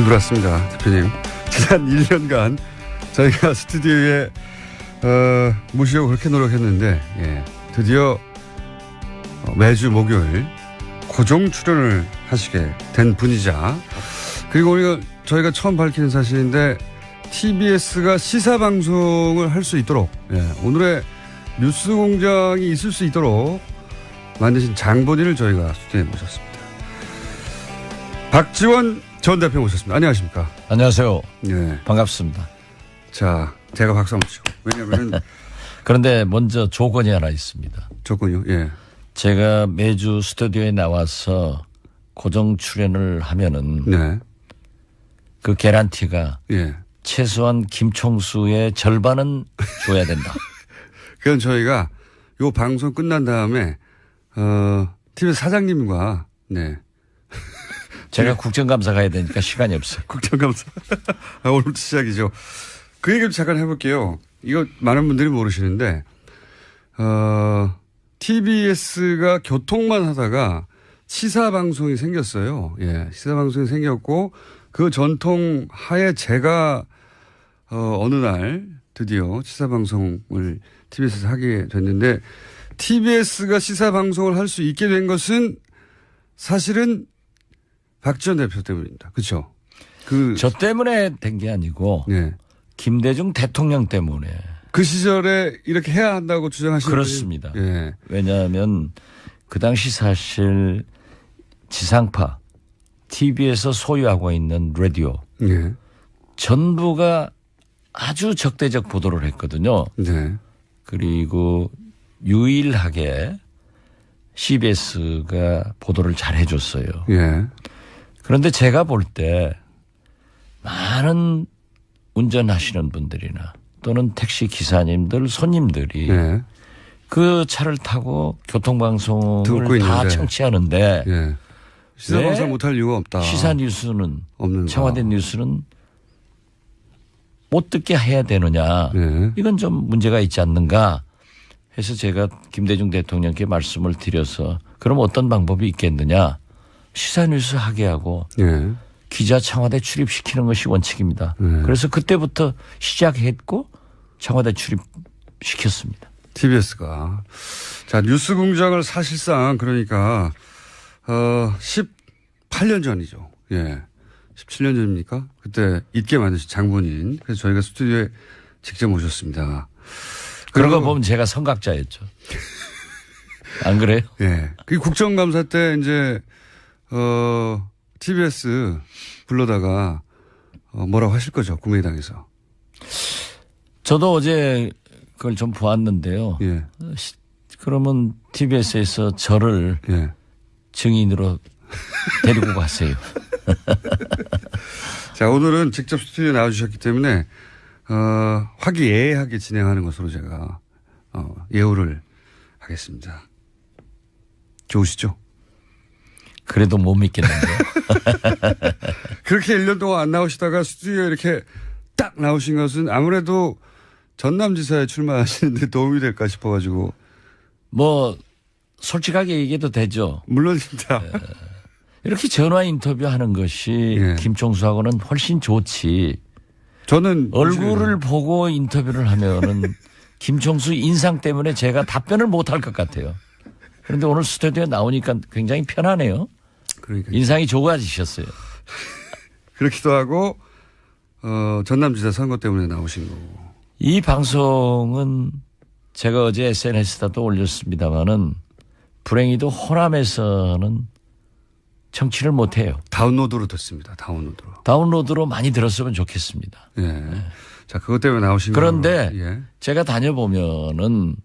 들어왔습니다. 대표님. 지난 1년간 저희가 스튜디오에 모시려고 그렇게 노력했는데 드디어 매주 목요일 고정 출연을 하시게 된 분이자, 그리고 우리가 저희가 처음 밝히는 사실인데 TBS가 시사방송을 할 수 있도록, 오늘의 뉴스공장이 있을 수 있도록 만드신 장본인을 저희가 스튜디오에 모셨습니다. 박지원 전 대표 모셨습니다. 안녕하십니까? 안녕하세요. 반갑습니다. 자, 제가 박수 한번 치고. 왜냐하면 그런데 먼저 조건이 하나 있습니다. 조건이요? 예. 제가 매주 스튜디오에 나와서 고정 출연을 하면은 그 개런티가 최소한 김총수의 절반은 줘야 된다. 그건 저희가 요 방송 끝난 다음에 TBS 사장님과 제가 국정감사 가야 되니까 시간이 없어요. 국정감사. 오늘부터 시작이죠. 그 얘기도 잠깐 해볼게요. 이거 많은 분들이 모르시는데 TBS가 교통만 하다가 시사방송이 생겼어요. 시사방송이 생겼고 그 전통 하에 제가 어느 날 드디어 시사방송을 TBS에서 하게 됐는데, TBS가 시사방송을 할 수 있게 된 것은 사실은 박지원 대표 때문입니다. 그렇죠? 저 때문에 된 게 아니고 김대중 대통령 때문에. 그 시절에 이렇게 해야 한다고 주장하시는 그렇습니다. 왜냐하면 그 당시 사실 지상파 TV에서 소유하고 있는 라디오 전부가 아주 적대적 보도를 했거든요. 그리고 유일하게 CBS가 보도를 잘 해줬어요. 그런데 제가 볼 때 많은 운전하시는 분들이나 또는 택시 기사님들, 손님들이 그 차를 타고 교통방송을 다 청취하는데 시사방송 못할 이유가 없다. 시사 뉴스는 청와대 뉴스는 못 듣게 해야 되느냐. 이건 좀 문제가 있지 않는가 해서 제가 김대중 대통령께 말씀을 드려서 그럼 어떤 방법이 있겠느냐. 시사 뉴스 하게 하고 기자 청와대 출입시키는 것이 원칙입니다. 그래서 그때부터 시작했고 청와대 출입시켰습니다. TBS가. 자, 뉴스 공장을 사실상 그러니까 18년 전이죠. 17년 전입니까? 그때 있게 만드신 장본인. 그래서 저희가 스튜디오에 직접 모셨습니다. 그런 거 보면 제가 선각자였죠. 안 그래요? 그 국정감사 때 이제 TBS 불러다가 뭐라고 하실 거죠? 국민의당에서. 저도 어제 그걸 좀 보았는데요. 그러면 TBS에서 저를 증인으로 데리고 가세요. 자, 오늘은 직접 스튜디오에 나와주셨기 때문에 화기애애하게 진행하는 것으로 제가 예우를 하겠습니다. 좋으시죠? 그래도 못 믿겠는데요. 그렇게 1년 동안 안 나오시다가 스튜디오에 이렇게 딱 나오신 것은 아무래도 전남지사에 출마하시는데 도움이 될까 싶어가지고. 뭐 솔직하게 얘기해도 되죠. 물론입니다. 이렇게 전화 인터뷰하는 것이 김총수하고는 훨씬 좋지. 저는 얼굴을 보고 인터뷰를 하면은 김총수 인상 때문에 제가 답변을 못할 것 같아요. 그런데 오늘 스튜디오에 나오니까 굉장히 편하네요. 그러니까 인상이 좋아지셨어요. 그렇기도 하고 전남지사 선거 때문에 나오신 거고. 이 방송은 제가 어제 SNS에도 올렸습니다마는 불행히도 호남에서는 청취를 못해요. 다운로드로 듣습니다. 다운로드로 많이 들었으면 좋겠습니다. 자, 그것 때문에 나오신 그런데 제가 다녀보면은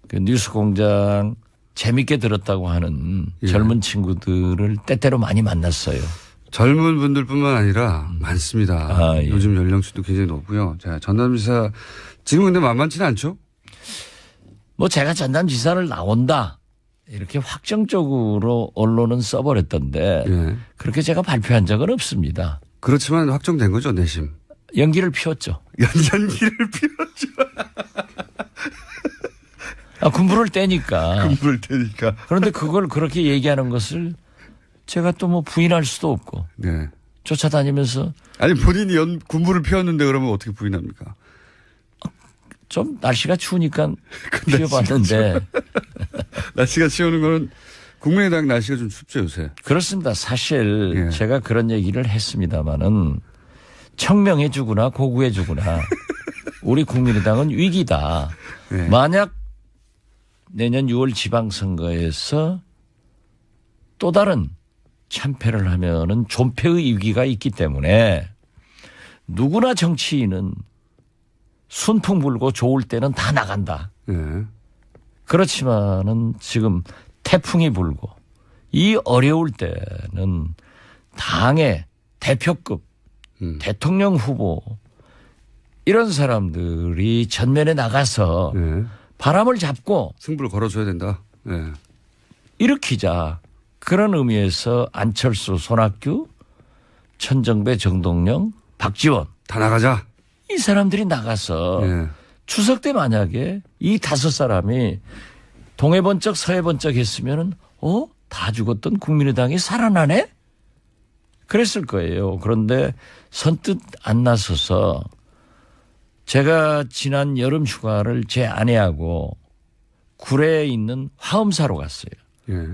그 뉴스공장 재밌게 들었다고 하는 젊은 친구들을 때때로 많이 만났어요. 젊은 분들뿐만 아니라 많습니다. 요즘 연령층도 굉장히 높고요. 자, 전남지사 지금 근데 만만치는 않죠? 뭐 제가 전남지사를 나온다 이렇게 확정적으로 언론은 써버렸던데 그렇게 제가 발표한 적은 없습니다. 그렇지만 확정된 거죠, 내심. 연기를 피웠죠. 연기를 피웠죠. 군부를 떼니까. 그런데 그걸 그렇게 얘기하는 것을 제가 또 뭐 부인할 수도 없고. 쫓아다니면서. 아니 본인이 군부를 피웠는데 그러면 어떻게 부인합니까? 좀 날씨가 추우니까 피워봤는데. 날씨가 추우는 거는 국민의당 날씨가 좀 춥죠 요새. 그렇습니다. 사실 제가 그런 얘기를 했습니다마는 청명해주거나 고구해주거나 우리 국민의당은 위기다. 만약 내년 6월 지방선거에서 또 다른 참패를 하면은 존폐의 위기가 있기 때문에 누구나 정치인은 순풍 불고 좋을 때는 다 나간다. 그렇지만은 지금 태풍이 불고 이 어려울 때는 당의 대표급 대통령 후보 이런 사람들이 전면에 나가서 바람을 잡고 승부를 걸어줘야 된다. 일으키자. 그런 의미에서 안철수, 손학규, 천정배, 정동영, 박지원 다 나가자. 이 사람들이 나가서 추석 때 만약에 이 5사람이 동해번쩍 서해번쩍 했으면은 다 죽었던 국민의당이 살아나네? 그랬을 거예요. 그런데 선뜻 안 나서서 제가 지난 여름 휴가를 제 아내하고 구례에 있는 화엄사로 갔어요.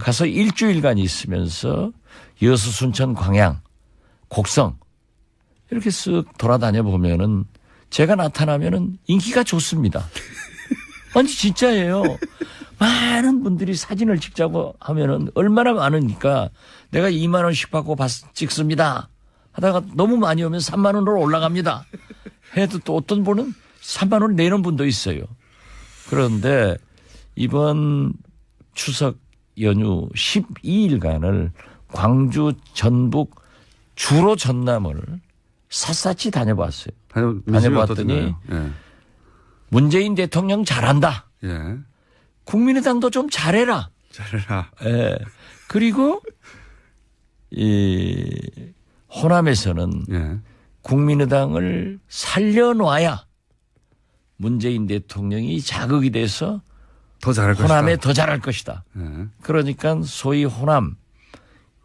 가서 일주일간 있으면서 여수, 순천, 광양, 곡성 이렇게 쓱 돌아다녀 보면은 제가 나타나면은 인기가 좋습니다. 아니 진짜예요. 많은 분들이 사진을 찍자고 하면은 얼마나 많으니까 내가 2만 원씩 받고 찍습니다. 하다가 너무 많이 오면 3만 원으로 올라갑니다. 해도 또 어떤 분은 3만 원 내는 분도 있어요. 그런데 이번 추석 연휴 12일간을 광주, 전북, 주로 전남을 샅샅이 다녀봤어요. 다녀봤더니 문재인 대통령 잘한다. 국민의당도 좀 잘해라. 잘해라. 그리고 이 호남에서는 국민의당을 살려놔야 문재인 대통령이 자극이 돼서 더 잘할 호남에 것이다. 더 잘할 것이다. 그러니까 소위 호남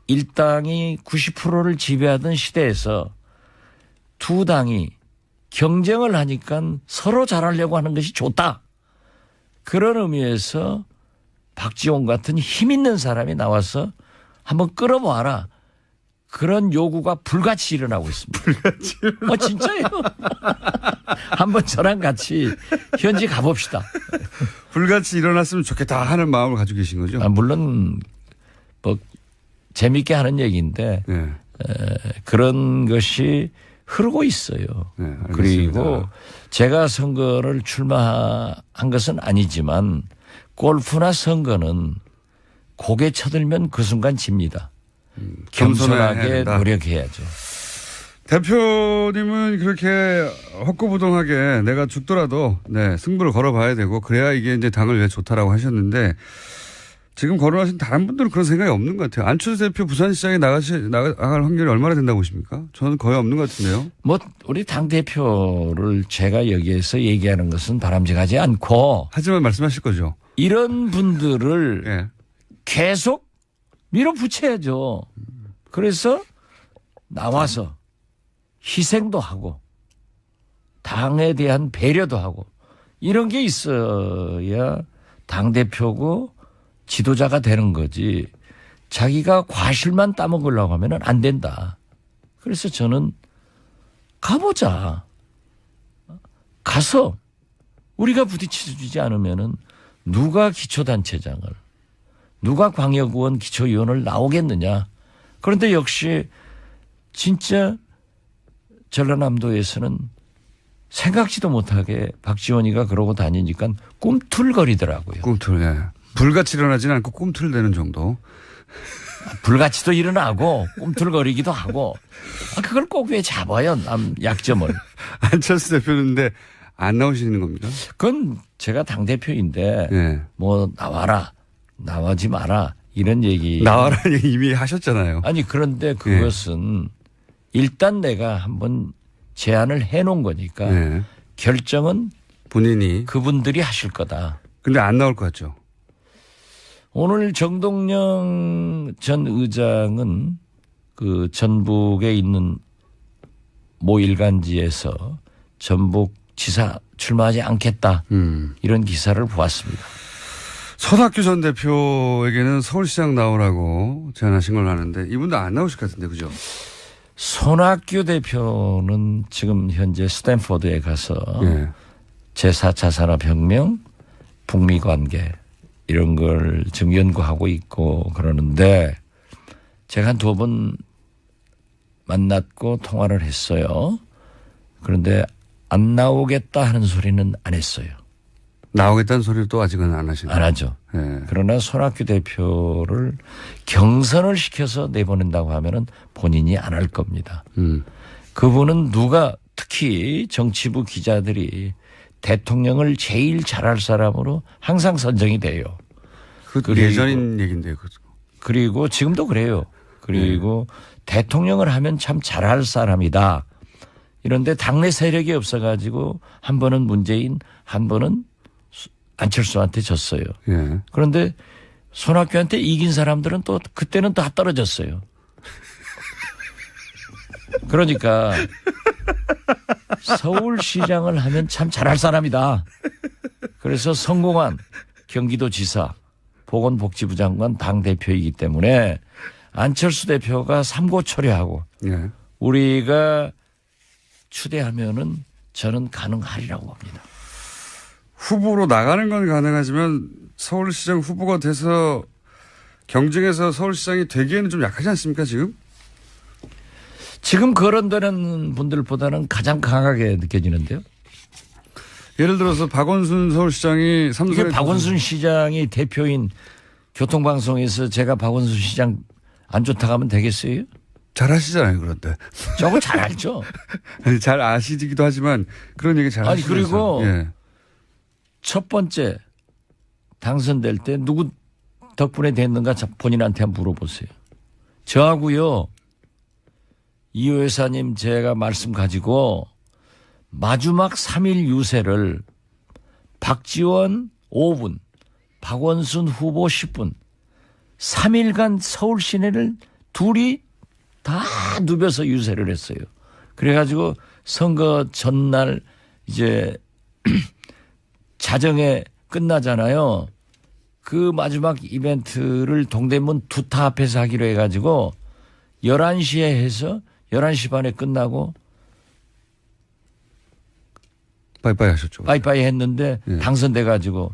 일당이 90%를 지배하던 시대에서 두 당이 경쟁을 하니까 서로 잘하려고 하는 것이 좋다. 그런 의미에서 박지원 같은 힘 있는 사람이 나와서 한번 끌어봐라. 그런 요구가 불같이 일어나고 있습니다. 불같이. 진짜예요. 한번 저랑 같이 현지 가봅시다. 불같이 일어났으면 좋겠다 하는 마음을 가지고 계신 거죠? 물론 뭐 재미있게 하는 얘기인데 그런 것이 흐르고 있어요. 그리고 제가 선거를 출마한 것은 아니지만 골프나 선거는 고개 쳐들면 그 순간 집니다. 겸손하게 노력해야죠. 대표님은 그렇게 헛구부동하게 내가 죽더라도 승부를 걸어봐야 되고 그래야 이게 이제 당을 위해 좋다라고 하셨는데 지금 거론하신 다른 분들은 그런 생각이 없는 것 같아요. 안철수 대표 부산시장에 나갈 확률이 얼마나 된다고 보십니까? 저는 거의 없는 것 같은데요. 우리 당대표를 제가 여기에서 얘기하는 것은 바람직하지 않고. 하지만 말씀하실 거죠. 이런 분들을 계속 밀어붙여야죠. 그래서 나와서 희생도 하고 당에 대한 배려도 하고 이런 게 있어야 당대표고 지도자가 되는 거지. 자기가 과실만 따먹으려고 하면 안 된다. 그래서 저는 가보자. 가서 우리가 부딪히지 않으면은 누가 기초단체장을 누가 광역의원 기초위원을 나오겠느냐. 그런데 역시 진짜 전라남도에서는 생각지도 못하게 박지원이가 그러고 다니니까 꿈틀거리더라고요. 꿈틀. 불같이 일어나지는 않고 꿈틀대는 정도. 불같이도 일어나고 꿈틀거리기도 하고. 그걸 꼭 왜 잡아요? 약점을. 안철수 대표인데 안 나오시는 겁니까? 그건 제가 당대표인데 뭐 나와라. 나오지 마라. 이런 얘기. 나와라는 얘기 이미 하셨잖아요. 아니 그런데 그것은 일단 내가 한번 제안을 해놓은 거니까 결정은 본인이 그분들이 하실 거다. 근데 안 나올 것 같죠? 오늘 정동영 전 의장은 그 전북에 있는 모 일간지에서 전북지사 출마하지 않겠다 이런 기사를 보았습니다. 손학규 전 대표에게는 서울시장 나오라고 제안하신 걸로 아는데 이분도 안 나오실 것 같은데 그죠? 손학규 대표는 지금 현재 스탠포드에 가서 예. 제4차 산업혁명, 북미 관계 이런 걸 지금 연구하고 있고 그러는데 제가 한 2번 만났고 통화를 했어요. 그런데 안 나오겠다 하는 소리는 안 했어요. 나오겠다는 소리를 또 아직은 안 하시나요? 안 하죠. 네. 그러나 손학규 대표를 경선을 시켜서 내보낸다고 하면은 본인이 안 할 겁니다. 그분은 누가 특히 정치부 기자들이 대통령을 제일 잘할 사람으로 항상 선정이 돼요. 그 예전인 얘기인데요. 그리고 지금도 그래요. 그리고 대통령을 하면 참 잘할 사람이다. 이런데 당내 세력이 없어가지고 한 번은 문재인, 한 번은 안철수한테 졌어요. 예. 그런데 손학규한테 이긴 사람들은 또 그때는 다 떨어졌어요. 그러니까 서울시장을 하면 참 잘할 사람이다. 그래서 성공한 경기도지사, 보건복지부 장관 당대표이기 때문에 안철수 대표가 삼고초려하고 예. 우리가 추대하면은 저는 가능하리라고 봅니다. 후보로 나가는 건 가능하지만 서울시장 후보가 돼서 경쟁해서 서울시장이 되기에는 좀 약하지 않습니까 지금? 지금 거론되는 분들보다는 가장 강하게 느껴지는데요. 예를 들어서 박원순 서울시장이 이게 박원순 시장이 대표인 교통방송에서 제가 박원순 시장 안 좋다고 하면 되겠어요? 잘 하시잖아요 그런데. 저거 잘 알죠. 아니, 잘 아시기도 하지만 그런 얘기 잘 하시면서. 아니 그리고 예. 첫 번째 당선될 때 누구 덕분에 됐는가 본인한테 한번 물어보세요. 저하고요. 이호 여사님 제가 말씀 가지고 마지막 3일 유세를 박지원 5분, 박원순 후보 10분, 3일간 서울 시내를 둘이 다 누벼서 유세를 했어요. 그래가지고 선거 전날 이제 자정에 끝나잖아요. 그 마지막 이벤트를 동대문 두타 앞에서 하기로 해가지고 11시에 해서 11시 반에 끝나고 빠이빠이 하셨죠. 빠이빠이 했는데 예. 당선돼가지고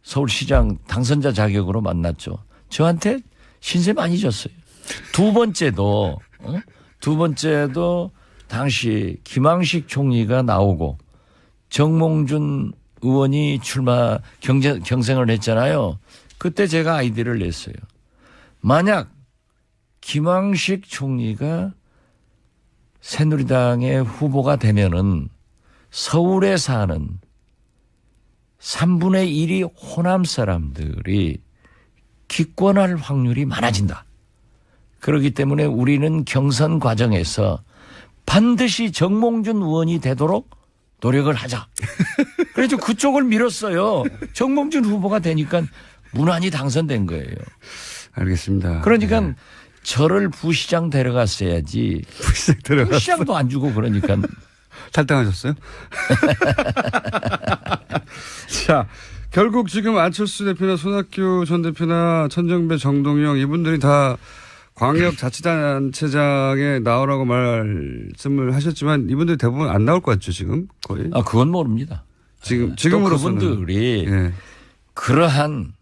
서울시장 당선자 자격으로 만났죠. 저한테 신세 많이 줬어요. 두 번째도 당시 김황식 총리가 나오고 정몽준 의원이 경생을 했잖아요. 그때 제가 아이디어를 냈어요. 만약 김황식 총리가 새누리당의 후보가 되면은 서울에 사는 3분의 1이 호남 사람들이 기권할 확률이 많아진다. 그렇기 때문에 우리는 경선 과정에서 반드시 정몽준 의원이 되도록 노력을 하자. 그래서 그쪽을 밀었어요. 정몽준 후보가 되니까 무난히 당선된 거예요. 알겠습니다. 그러니까 네. 저를 부시장 데려갔어야지. 부시장도 안 주고 그러니까. 탈당하셨어요? 자, 결국 지금 안철수 대표나 손학규 전 대표나 천정배, 정동영 이분들이 다 광역자치단체장에 나오라고 말씀을 하셨지만 이분들 대부분 안 나올 것 같죠, 지금 거의? 아, 그건 모릅니다. 지금으로서는. 그분들이 예. 그러한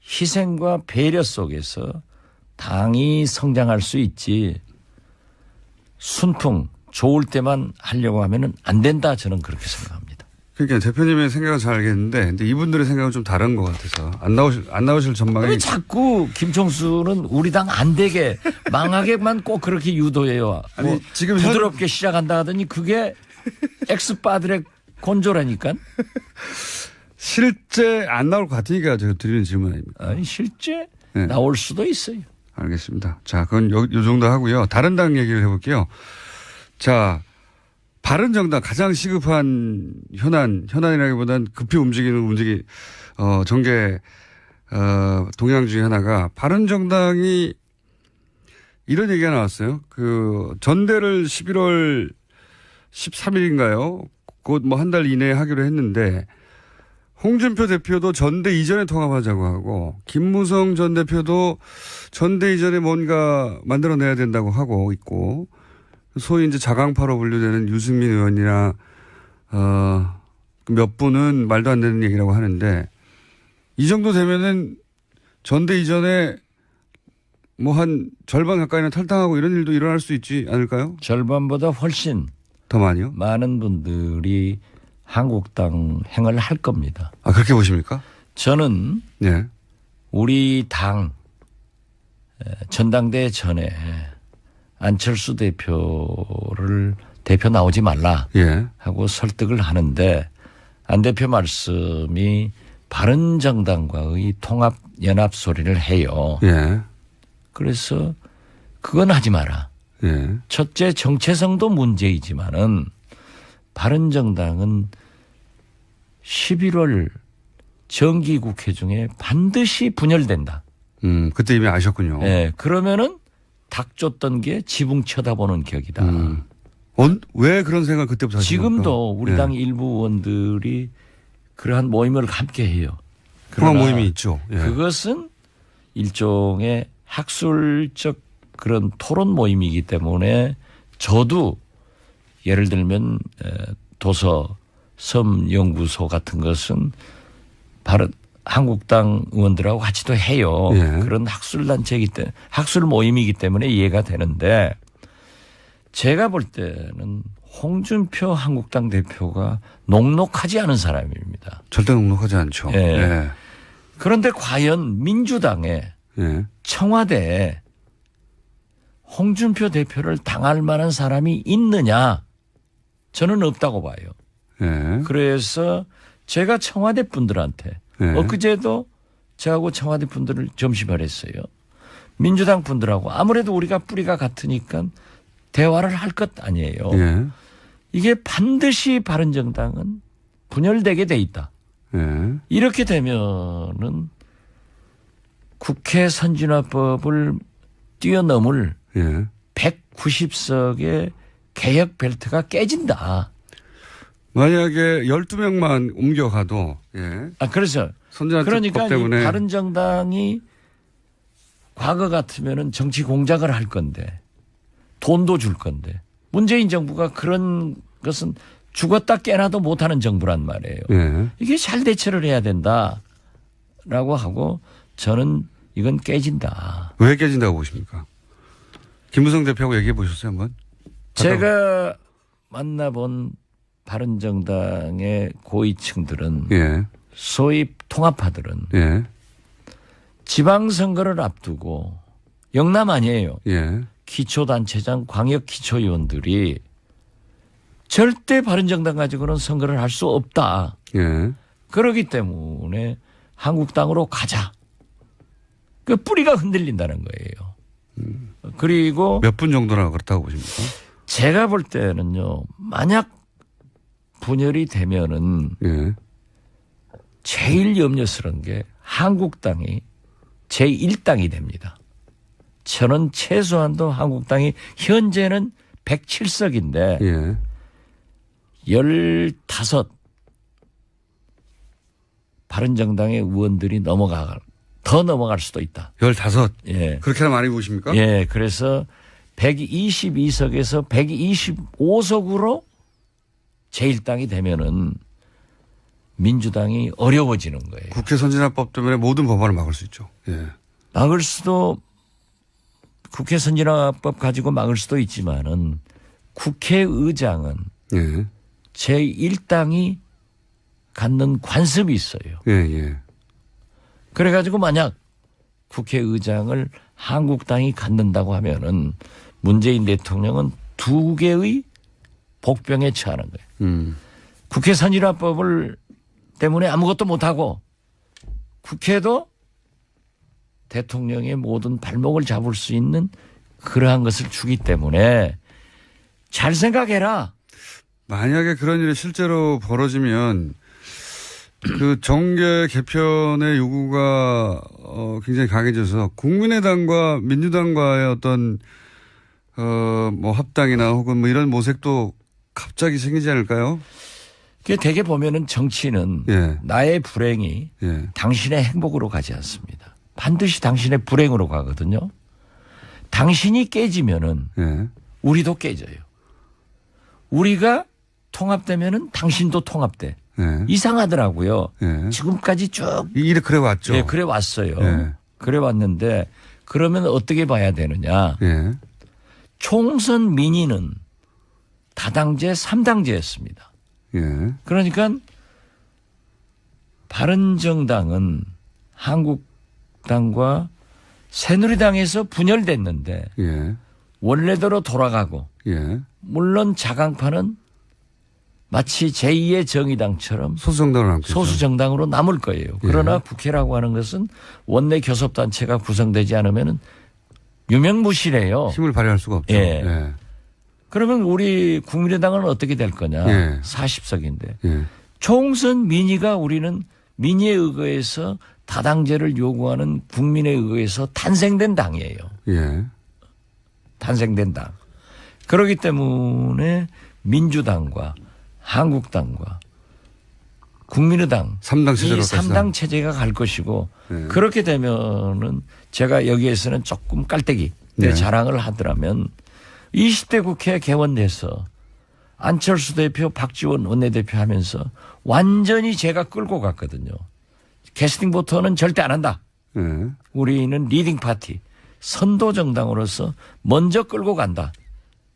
희생과 배려 속에서 당이 성장할 수 있지 순풍 좋을 때만 하려고 하면은 안 된다 저는 그렇게 생각합니다. 그러니까 대표님의 생각은 잘 알겠는데 근데 이분들의 생각은 좀 다른 것 같아서 안 나오실 전망이. 왜 자꾸 김총수는 우리 당 안 되게 망하게만 꼭 그렇게 유도해요. 아니, 뭐 지금 부드럽게 시작한다 하더니 그게 엑스파들의 곤조라니까. 실제 안 나올 것 같으니까 제가 드리는 질문 아닙니까? 아니 실제 네. 나올 수도 있어요. 알겠습니다. 자, 그건 요 정도 하고요. 다른 당 얘기를 해볼게요. 자, 바른정당 가장 시급한 현안이라기보다는 급히 움직이는 정계 동향 중에 하나가 바른정당이 이런 얘기가 나왔어요. 그 전대를 11월 13일인가요? 곧 뭐 한 달 이내에 하기로 했는데 홍준표 대표도 전대 이전에 통합하자고 하고 김무성 전 대표도 전대 이전에 뭔가 만들어내야 된다고 하고 있고 소위 이제 자강파로 분류되는 유승민 의원이나 몇 분은 말도 안 되는 얘기라고 하는데 이 정도 되면은 전대 이전에 뭐 한 절반 가까이는 탈당하고 이런 일도 일어날 수 있지 않을까요? 절반보다 훨씬 더 많이요? 많은 분들이 한국당 행을 할 겁니다. 아, 그렇게 보십니까? 저는 네. 우리 당 전당대회 전에 안철수 대표를 대표 나오지 말라 예. 하고 설득을 하는데 안 대표 말씀이 바른정당과의 통합 연합 소리를 해요. 예. 그래서 그건 하지 마라. 예. 첫째 정체성도 문제이지만은 바른정당은 11월 정기국회 중에 반드시 분열된다. 그때 이미 아셨군요. 네, 그러면은 닭 쫓던 게 지붕 쳐다보는 격이다. 왜 그런 생각을 그때부터 하십니까? 지금도 우리 네. 당 일부 의원들이 그러한 모임을 함께 해요. 그런 모임이 있죠. 예. 그것은 일종의 학술적 그런 토론 모임이기 때문에 저도 예를 들면 도서 섬연구소 같은 것은 바로 한국당 의원들하고 같이도 해요. 예. 그런 학술단체이기 때문에 학술 모임이기 때문에 이해가 되는데 제가 볼 때는 홍준표 한국당 대표가 녹록하지 않은 사람입니다. 절대 녹록하지 않죠. 예. 예. 그런데 과연 민주당에 예. 청와대에 홍준표 대표를 당할 만한 사람이 있느냐? 저는 없다고 봐요. 예. 그래서 제가 청와대 분들한테 예. 엊그제도 저하고 청와대 분들을 점심을 했어요. 민주당 분들하고 아무래도 우리가 뿌리가 같으니까 대화를 할 것 아니에요. 예. 이게 반드시 바른정당은 분열되게 돼 있다. 예. 이렇게 되면은 국회 선진화법을 뛰어넘을 예. 190석의 개혁 벨트가 깨진다. 만약에 12명만 옮겨가도 예. 아, 그래서 선진화법 그러니까 때문에 이 바른정당이 과거 같으면은 정치 공작을 할 건데 돈도 줄 건데 문재인 정부가 그런 것은 죽었다 깨나도 못하는 정부란 말이에요. 예. 이게 잘 대처를 해야 된다라고 하고 저는 이건 깨진다. 왜 깨진다고 보십니까? 김무성 대표하고 얘기해 보셨어요 한번? 제가 만나본 바른정당의 고위층들은 예. 소위 통합파들은 예. 지방선거를 앞두고 영남 아니에요. 예. 기초단체장 광역기초위원들이 절대 바른정당 가지고는 선거를 할 수 없다. 예. 그렇기 때문에 한국당으로 가자. 그 뿌리가 흔들린다는 거예요. 그리고 몇 분 정도나 그렇다고 보십니까? 제가 볼 때는요. 만약 분열이 되면은 예. 제일 염려스러운 게 한국당이 제1당이 됩니다. 저는 최소한도 한국당이 현재는 107석인데 예. 15 바른정당의 의원들이 더 넘어갈 수도 있다. 15. 예. 그렇게나 많이 보십니까? 예. 그래서 122석에서 125석으로 제1당이 되면은 민주당이 어려워지는 거예요. 국회 선진화법 때문에 모든 법안을 막을 수 있죠. 예. 막을 수도 국회 선진화법 가지고 막을 수도 있지만은 국회의장은 예. 제1당이 갖는 관습이 있어요. 예. 예. 그래가지고 만약 국회의장을 한국당이 갖는다고 하면은 문재인 대통령은 2개의 복병에 처하는 거예요. 국회 선진화법을 때문에 아무것도 못하고 국회도 대통령의 모든 발목을 잡을 수 있는 그러한 것을 주기 때문에 잘 생각해라. 만약에 그런 일이 실제로 벌어지면 그 정계 개편의 요구가 굉장히 강해져서 국민의당과 민주당과의 어떤 뭐 합당이나 혹은 뭐 이런 모색도 갑자기 생기지 않을까요? 그게 되게 보면은 정치는 예. 나의 불행이 예. 당신의 행복으로 가지 않습니다. 반드시 당신의 불행으로 가거든요. 당신이 깨지면은 예. 우리도 깨져요. 우리가 통합되면은 당신도 통합돼. 예. 이상하더라고요. 예. 지금까지 쭉. 이래 그래 왔죠. 네, 그래 왔어요. 예. 그래 왔는데 그러면 어떻게 봐야 되느냐. 예. 총선 민의는 다당제 3당제였습니다. 예. 그러니까 바른정당은 한국당과 새누리당에서 분열됐는데 예. 원래대로 돌아가고 예. 물론 자강파는 마치 제2의 정의당처럼 소수정당으로 남겠죠. 소수정당으로 남을 거예요. 그러나 예. 국회라고 하는 것은 원내 교섭단체가 구성되지 않으면 유명무실해요. 힘을 발휘할 수가 없죠. 예. 예. 그러면 우리 국민의당은 어떻게 될 거냐. 예. 40석인데. 예. 총선 민의가 우리는 민의에 의거해서 다당제를 요구하는 국민에 의거해서 탄생된 당이에요. 예. 탄생된 당. 그렇기 때문에 민주당과 한국당과 국민의당 3당 체제로 이 3당 체제가 갈 것이고 네. 그렇게 되면은 제가 여기에서는 조금 깔때기 네. 자랑을 하더라면 20대 국회 개원돼서 안철수 대표 박지원 원내대표 하면서 완전히 제가 끌고 갔거든요. 캐스팅 보터는 절대 안 한다. 예. 우리는 리딩 파티 선도 정당으로서 먼저 끌고 간다.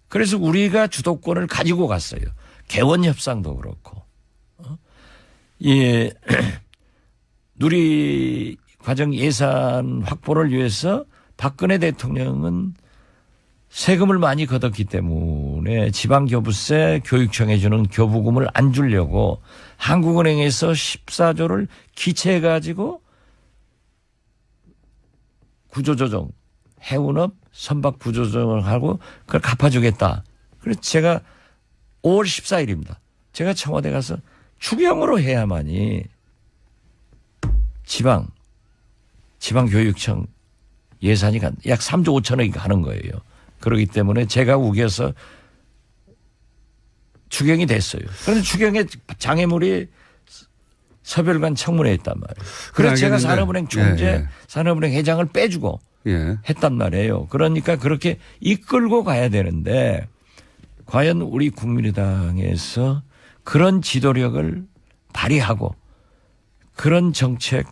그래서 우리가 주도권을 가지고 갔어요. 개원 협상도 그렇고. 예. 누리 과정 예산 확보를 위해서 박근혜 대통령은 세금을 많이 걷었기 때문에 지방교부세 교육청에 주는 교부금을 안 주려고 한국은행에서 14조를 기체해 가지고 구조조정 해운업 선박 구조조정을 하고 그걸 갚아주겠다. 그래서 제가 5월 14일입니다. 제가 청와대 가서 추경으로 해야만이 지방교육청 예산이 약 3조 5천억이 가는 거예요. 그렇기 때문에 제가 우겨서 추경이 됐어요. 그런데 추경에 장애물이 서별관 청문회에 있단 말이에요. 그래서 제가 산업은행 총재, 예. 산업은행 회장을 빼주고 예. 했단 말이에요. 그러니까 그렇게 이끌고 가야 되는데 과연 우리 국민의당에서 그런 지도력을 발휘하고 그런 정책,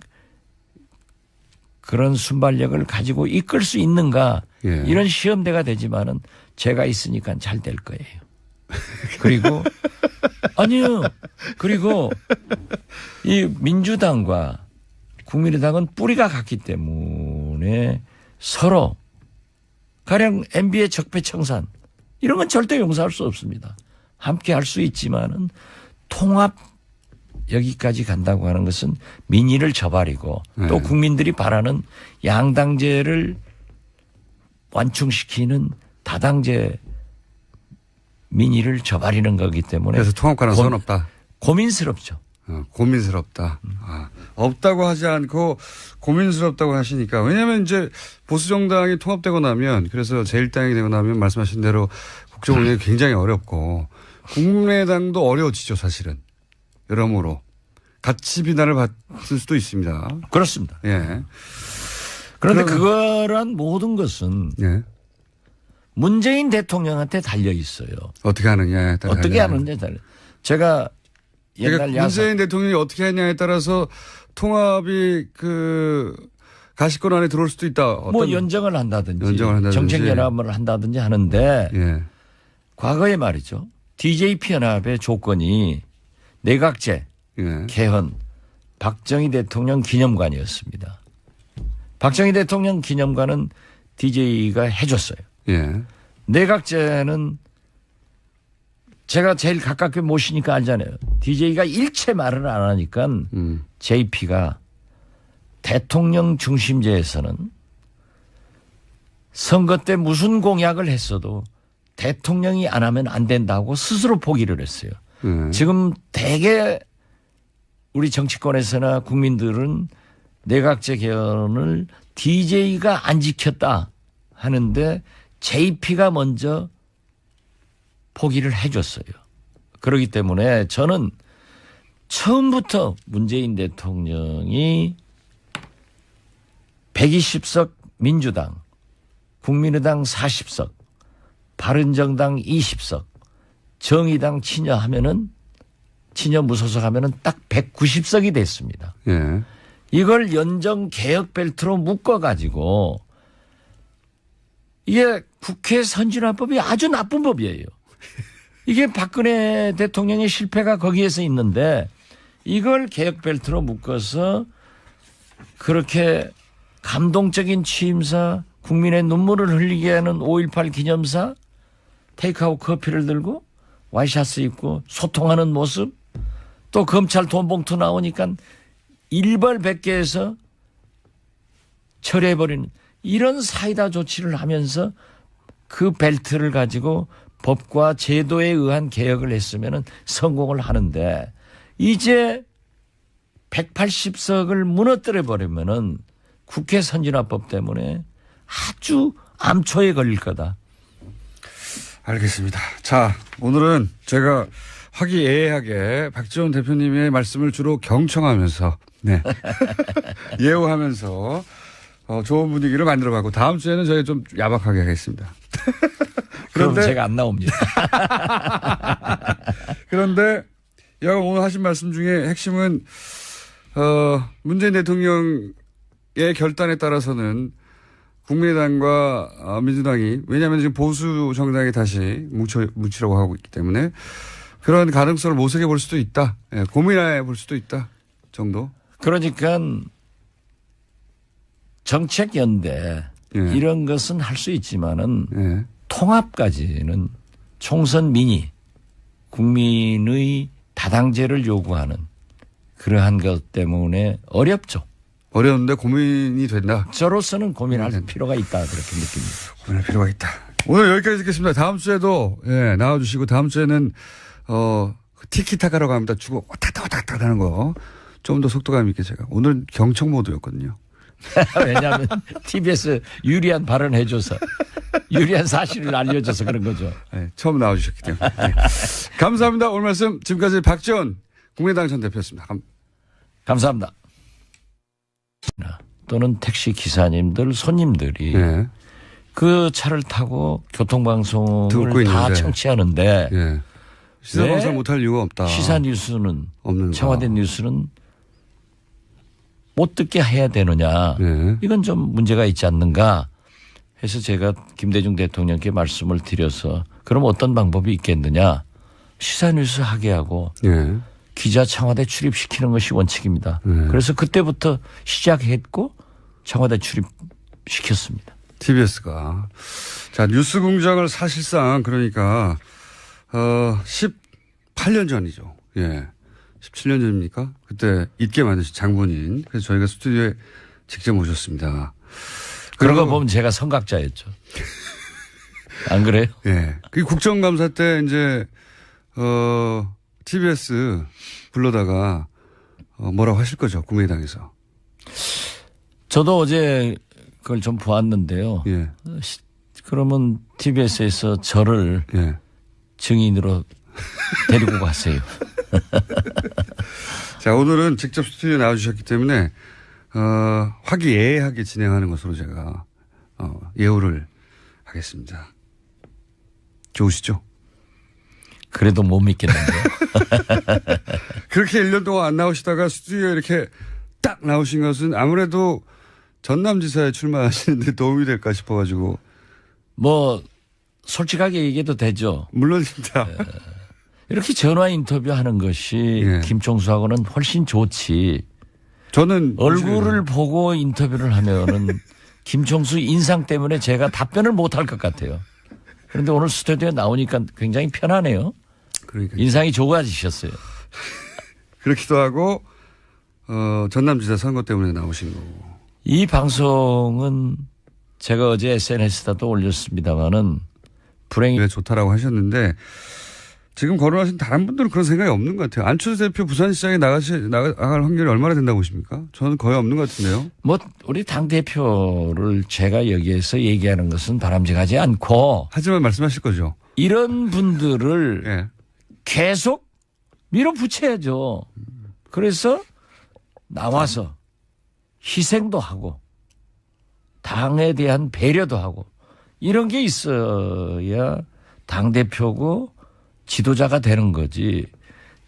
그런 순발력을 가지고 이끌 수 있는가 예. 이런 시험대가 되지만은 제가 있으니까 잘 될 거예요. 그리고 아니요. 그리고 이 민주당과 국민의당은 뿌리가 같기 때문에 서로 가령 MB의 적폐청산 이런 건 절대 용서할 수 없습니다. 함께 할 수 있지만은 통합 여기까지 간다고 하는 것은 민의를 저버리고 또 국민들이 바라는 양당제를 완충시키는 다당제 민의를 저버리는 거기 때문에 그래서 통합 가능성은 없다. 고민스럽죠. 고민스럽다. 없다고 하지 않고 고민스럽다고 하시니까 왜냐하면 이제 보수정당이 통합되고 나면 그래서 제1당이 되고 나면 말씀하신 대로 국정 운영이 굉장히 어렵고 국민의당도 어려워지죠 사실은. 여러모로 같이 비난을 받을 수도 있습니다. 그렇습니다. 예. 그런데 그거란 모든 것은 예. 문재인 대통령한테 달려 있어요. 어떻게 하느냐에 따라. 어떻게 하느냐에 따라. 제가 옛날 그러니까 문재인 대통령이 어떻게 했냐에 따라서 통합이 가시권 안에 들어올 수도 있다. 뭐 연정을 한다든지 정책연합을 한다든지 하는데 예. 과거에 말이죠. DJP 연합의 조건이 내각제, 예. 개헌, 박정희 대통령 기념관이었습니다. 박정희 대통령 기념관은 DJ가 해줬어요. 예. 내각제는 제가 제일 가깝게 모시니까 알잖아요. DJ가 일체 말을 안 하니까 JP가 대통령 중심제에서는 선거 때 무슨 공약을 했어도 대통령이 안 하면 안 된다고 스스로 포기를 했어요. 지금 대개 우리 정치권에서나 국민들은 내각제 개헌을 DJ가 안 지켰다 하는데 JP가 먼저 포기를 해줬어요. 그렇기 때문에 저는 처음부터 문재인 대통령이 120석 민주당, 국민의당 40석, 바른정당 20석, 정의당 친여 무소속 하면은 딱 190석이 됐습니다. 예. 이걸 연정 개혁 벨트로 묶어가지고 이게 국회 선진화법이 아주 나쁜 법이에요. 이게 박근혜 대통령의 실패가 거기에서 있는데 이걸 개혁 벨트로 묶어서 그렇게 감동적인 취임사, 국민의 눈물을 흘리게 하는 5.18 기념사, 테이크아웃 커피를 들고 와이셔츠 입고 소통하는 모습, 또 검찰 돈봉투 나오니까 일벌 100개에서 철회해버리는 이런 사이다 조치를 하면서 그 벨트를 가지고 법과 제도에 의한 개혁을 했으면 성공을 하는데 이제 180석을 무너뜨려 버리면은 국회 선진화법 때문에 아주 암초에 걸릴 거다. 알겠습니다. 자, 오늘은 제가 화기애애하게 박지원 대표님의 말씀을 주로 경청하면서, 네. 예우하면서, 좋은 분위기를 만들어가고 다음 주에는 저희 좀 야박하게 하겠습니다. 그럼 제가 안 나옵니다. 그런데, 여러분 오늘 하신 말씀 중에 핵심은, 문재인 대통령의 결단에 따라서는 국민의당과 민주당이 왜냐하면 지금 보수 정당이 다시 뭉치려고 하고 있기 때문에 그런 가능성을 모색해 볼 수도 있다. 예, 고민해 볼 수도 있다 정도. 그러니까 정책 연대 이런 것은 할 수 있지만은 통합까지는 총선 민의 국민의 다당제를 요구하는 그러한 것 때문에 어렵죠. 어려운데 고민이 된다. 저로서는 고민할 필요가 있다 그렇게 느낍니다. 고민할 필요가 있다. 오늘 여기까지 듣겠습니다. 다음 주에도 나와주시고 다음 주에는 티키타카라고 합니다. 주고 왔다 갔다 하는 거 좀 더 속도감 있게 제가 오늘 경청 모드였거든요. 왜냐하면 TBS 유리한 발언 해줘서 유리한 사실을 알려줘서 그런 거죠. 네, 처음 나와주셨기 때문에. 네. 감사합니다. 오늘 말씀 지금까지 박지원 국민의당 전 대표였습니다. 감사합니다. 또는 택시 기사님들 손님들이 그 차를 타고 교통방송을 다 청취하는데 시사방송 못할 이유가 없다. 시사 뉴스는 청와대 뉴스는 못 듣게 해야 되느냐. 이건 좀 문제가 있지 않는가 해서 제가 김대중 대통령께 말씀을 드려서 그럼 어떤 방법이 있겠느냐. 시사 뉴스 하게 하고 기자 청와대 출입시키는 것이 원칙입니다. 그래서 그때부터 시작했고 청와대 출입시켰습니다. TBS가. 자, 뉴스 공장을 사실상 그러니까 18년 전이죠. 예. 17년 전입니까? 그때 있게 만드신 장본인. 그래서 저희가 스튜디오에 직접 모셨습니다. 그런 거 보면 제가 선각자였죠. 안 그래요? 예. 그 국정감사 때 이제 TBS 불러다가 뭐라고 하실 거죠? 국민의당에서. 저도 어제 그걸 좀 보았는데요. 예. 그러면 TBS에서 저를 증인으로 데리고 가세요. 자, 오늘은 직접 스튜디오에 나와주셨기 때문에 화기애애하게 진행하는 것으로 제가 예우를 하겠습니다. 좋으시죠? 그래도 못 믿겠는데요. 그렇게 1년 동안 안 나오시다가 스튜디오에 이렇게 딱 나오신 것은 아무래도 전남지사에 출마하시는데 도움이 될까 싶어가지고. 뭐 솔직하게 얘기해도 되죠. 물론입니다. 이렇게 전화 인터뷰하는 것이 김총수하고는 훨씬 좋지. 저는 얼굴을 보고 인터뷰를 하면은 김총수 인상 때문에 제가 답변을 못할 것 같아요. 그런데 오늘 스튜디오에 나오니까 굉장히 편하네요. 그러니까 인상이 좋아지셨어요. 그렇기도 하고 전남지사 선거 때문에 나오신 거고. 이 방송은 제가 어제 SNS에다도 올렸습니다마는 불행히 좋다라고 하셨는데 지금 거론하신 다른 분들은 그런 생각이 없는 것 같아요. 안철수 대표 부산시장에 나갈 확률이 얼마나 된다고 보십니까? 저는 거의 없는 것 같은데요. 뭐 우리 당대표를 제가 여기에서 얘기하는 것은 바람직하지 않고. 하지만 말씀하실 거죠. 이런 분들을 예. 계속 밀어붙여야죠. 그래서 나와서 희생도 하고 당에 대한 배려도 하고 이런 게 있어야 당대표고 지도자가 되는 거지.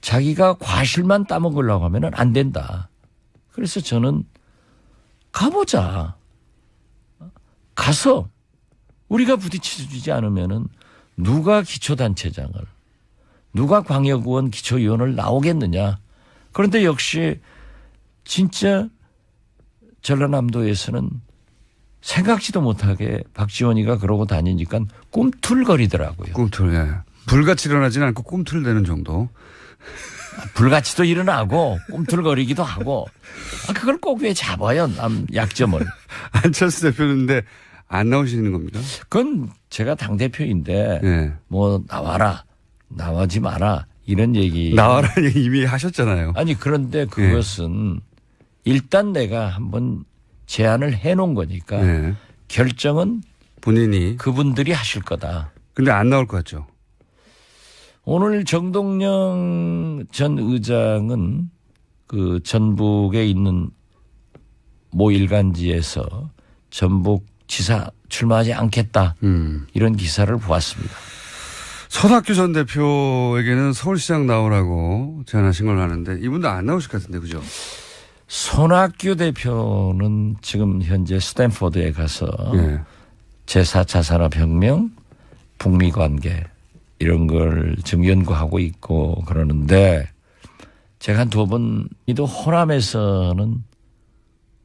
자기가 과실만 따먹으려고 하면 안 된다. 그래서 저는 가보자. 가서 우리가 부딪혀주지 않으면은 누가 기초단체장을, 누가 광역의원 기초위원을 나오겠느냐. 그런데 역시 진짜 전라남도에서는 생각지도 못하게 박지원이가 그러고 다니니까 꿈틀거리더라고요. 꿈틀, 예. 불같이 일어나지는 않고 꿈틀대는 정도. 불같이도 일어나고 꿈틀거리기도 하고. 그걸 꼭 왜 잡아요, 약점을. 안철수 대표인데 안 나오시는 겁니까? 그건 제가 당대표인데 예. 뭐 나와라, 나오지 마라 이런 얘기. 나와라는 얘기 이미 하셨잖아요. 아니 그런데 그것은 일단 내가 한번 제안을 해놓은 거니까 결정은 본인이 그분들이 하실 거다. 근데 안 나올 것 같죠? 오늘 정동영 전 의장은 그 전북에 있는 모 일간지에서 전북지사 출마하지 않겠다. 이런 기사를 보았습니다. 손학규 전 대표에게는 서울시장 나오라고 제안하신 걸로 아는데 이분도 안 나오실 것 같은데 그죠? 손학규 대표는 지금 현재 스탠포드에 가서 제4차 산업혁명, 북미 관계 이런 걸 지금 연구하고 있고 그러는데 제가 한 두 번이도 호남에서는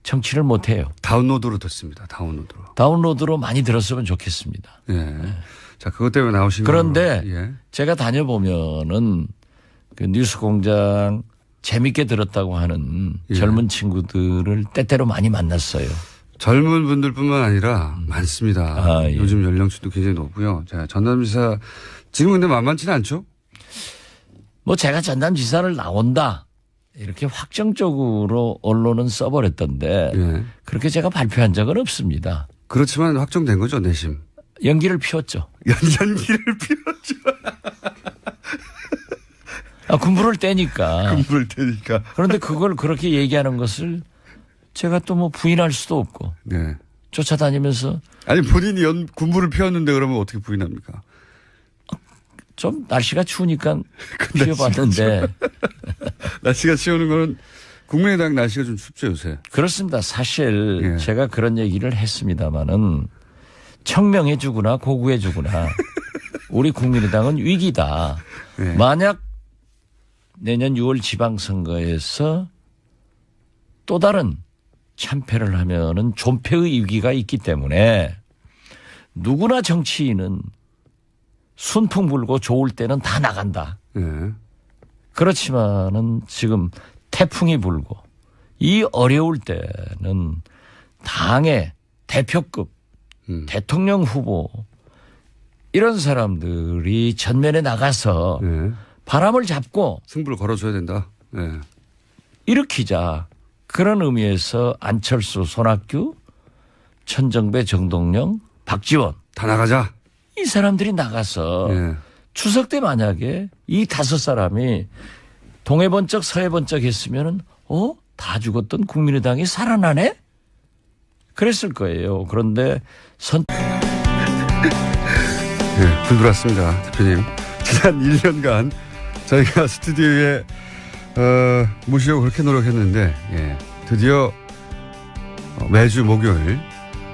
정치를 못해요. 다운로드로 듣습니다. 다운로드로. 다운로드로 많이 들었으면 좋겠습니다. 자, 그것 때문에 나오신 그런데 제가 다녀보면은 그 뉴스공장 재밌게 들었다고 하는 젊은 친구들을 때때로 많이 만났어요. 젊은 분들뿐만 아니라 많습니다. 요즘 연령층도 굉장히 높고요. 자, 전남지사 지금 근데 만만치는 않죠? 뭐 제가 전남지사를 나온다 이렇게 확정적으로 언론은 써버렸던데 그렇게 제가 발표한 적은 없습니다. 그렇지만 확정된 거죠, 내심. 연기를 피웠죠. 연기를 피웠죠. 군부를 떼니까. 군부를 떼니까. 그런데 그걸 그렇게 얘기하는 것을 제가 또 뭐 부인할 수도 없고. 쫓아다니면서. 아니 본인이 군부를 피웠는데 그러면 어떻게 부인합니까? 좀 날씨가 추우니까 피워봤는데. 날씨가 추우는 거는 국민의당 날씨가 좀 춥죠 요새. 그렇습니다. 사실 제가 그런 얘기를 했습니다마는 청명해 주거나 고구해 주거나 우리 국민의당은 위기다. 만약 내년 6월 지방선거에서 또 다른 참패를 하면은 존폐의 위기가 있기 때문에 누구나 정치인은 순풍 불고 좋을 때는 다 나간다. 그렇지만은 지금 태풍이 불고 이 어려울 때는 당의 대표급 대통령 후보 이런 사람들이 전면에 나가서 바람을 잡고 승부를 걸어줘야 된다. 일으키자. 그런 의미에서 안철수, 손학규, 천정배, 정동영, 박지원 다 나가자. 이 사람들이 나가서 추석 때 만약에 이 5사람이 동해번쩍 서해번쩍 했으면은 다 죽었던 국민의당이 살아나네? 그랬을 거예요. 그런데 불 들어왔습니다. 대표님. 지난 1년간 저희가 스튜디오에 모시려고 그렇게 노력했는데 드디어 매주 목요일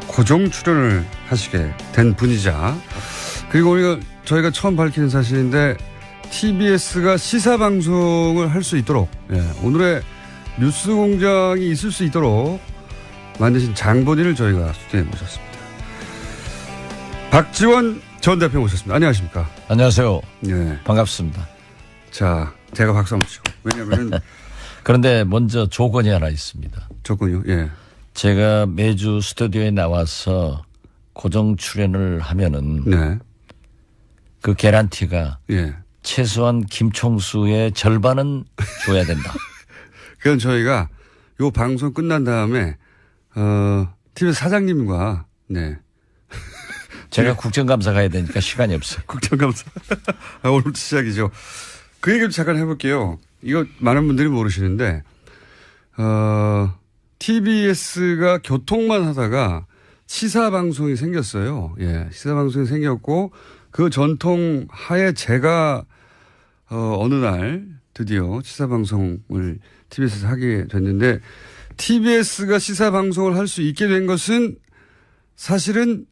고정 출연을 하시게 된 분이자 그리고 우리가 저희가 처음 밝히는 사실인데 TBS가 시사방송을 할 수 있도록 오늘의 뉴스공장이 있을 수 있도록 만드신 장본인을 저희가 스튜디오에 모셨습니다. 박지원 전 대표 모셨습니다. 안녕하십니까? 안녕하세요. 반갑습니다. 자, 제가 박수 한번 치고. 왜냐하면 그런데 먼저 조건이 하나 있습니다. 조건이요? 제가 매주 스튜디오에 나와서 고정 출연을 하면은 그 개런티가 최소한 김총수의 절반은 줘야 된다. 그건 저희가 요 방송 끝난 다음에 TBS 사장님과 네. 제가 국정감사 가야 되니까 시간이 없어요. 국정감사. 오늘부터 시작이죠. 그 얘기 좀 잠깐 해볼게요. 이거 많은 분들이 모르시는데 TBS가 교통만 하다가 시사방송이 생겼어요. 예, 시사방송이 생겼고 그 전통 하에 제가 어느 날 드디어 시사방송을 TBS에서 하게 됐는데 TBS가 시사방송을 할 수 있게 된 것은 사실은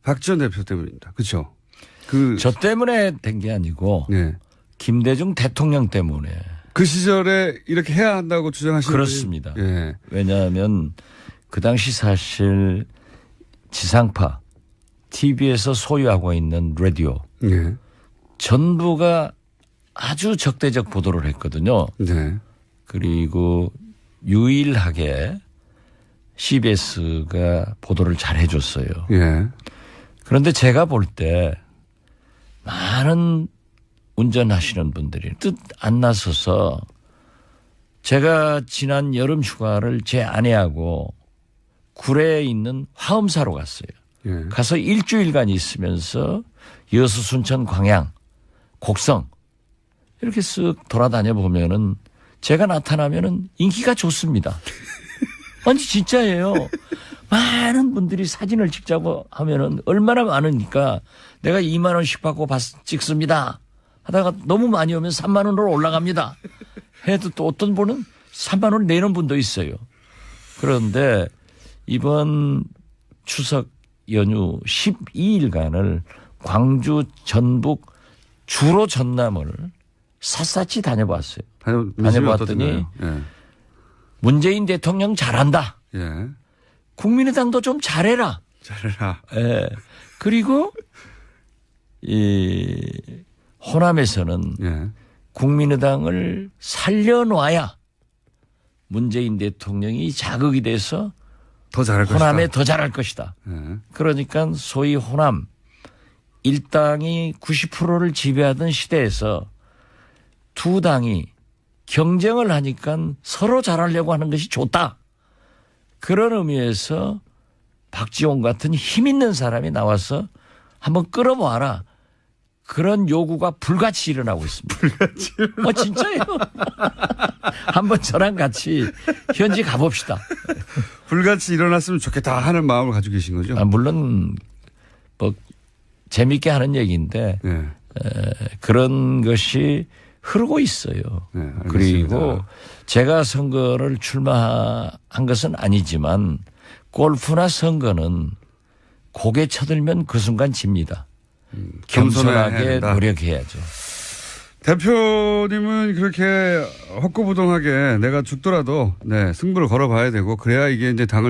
박 전 대표 때문입니다. 그렇죠? 저 때문에 된 게 아니고 네. 김대중 대통령 때문에. 그 시절에 이렇게 해야 한다고 주장하시는 그렇습니다. 예. 왜냐하면 그 당시 사실 지상파 TV에서 소유하고 있는 라디오 예. 전부가 아주 적대적 보도를 했거든요. 네. 그리고 유일하게 CBS가 보도를 잘 해줬어요. 예. 그런데 제가 볼 때 많은 운전하시는 분들이 뜻 안 나서서 제가 지난 여름 휴가를 제 아내하고 구례에 있는 화엄사로 갔어요. 예. 가서 일주일간 있으면서 여수, 순천, 광양, 곡성 이렇게 쓱 돌아다녀 보면은 제가 나타나면은 인기가 좋습니다. 아니 진짜예요. 많은 분들이 사진을 찍자고 하면은 얼마나 많으니까 내가 2만 원씩 받고 찍습니다. 하다가 너무 많이 오면 3만 원으로 올라갑니다. 해도 또 어떤 분은 3만 원 내는 분도 있어요. 그런데 이번 추석 연휴 12일간을 광주, 전북, 주로 전남을 샅샅이 다녀봤어요. 다녀봤더니 예. 문재인 대통령 잘한다. 예. 국민의당도 좀 잘해라. 잘해라. 예. 그리고 이 호남에서는 예. 국민의당을 살려놔야 문재인 대통령이 자극이 돼서 더 잘할 호남에 것이다. 더 잘할 것이다. 예. 그러니까 소위 호남 일당이 90%를 지배하던 시대에서 두 당이 경쟁을 하니까 서로 잘하려고 하는 것이 좋다. 그런 의미에서 박지원 같은 힘 있는 사람이 나와서 한번 끌어모아라. 그런 요구가 불같이 일어나고 있습니다. 불같이. 진짜예요. 한번 저랑 같이 현지 가봅시다. 불같이 일어났으면 좋겠다 하는 마음을 가지고 계신 거죠? 물론 뭐 재미있게 하는 얘기인데 네. 그런 것이 흐르고 있어요. 네, 그리고 제가 선거를 출마한 것은 아니지만 골프나 선거는 고개 쳐들면 그 순간 집니다. 겸손하게 노력해야죠. 대표님은 그렇게 헛구부동하게 내가 죽더라도 네, 승부를 걸어봐야 되고 그래야 이게 이제 당을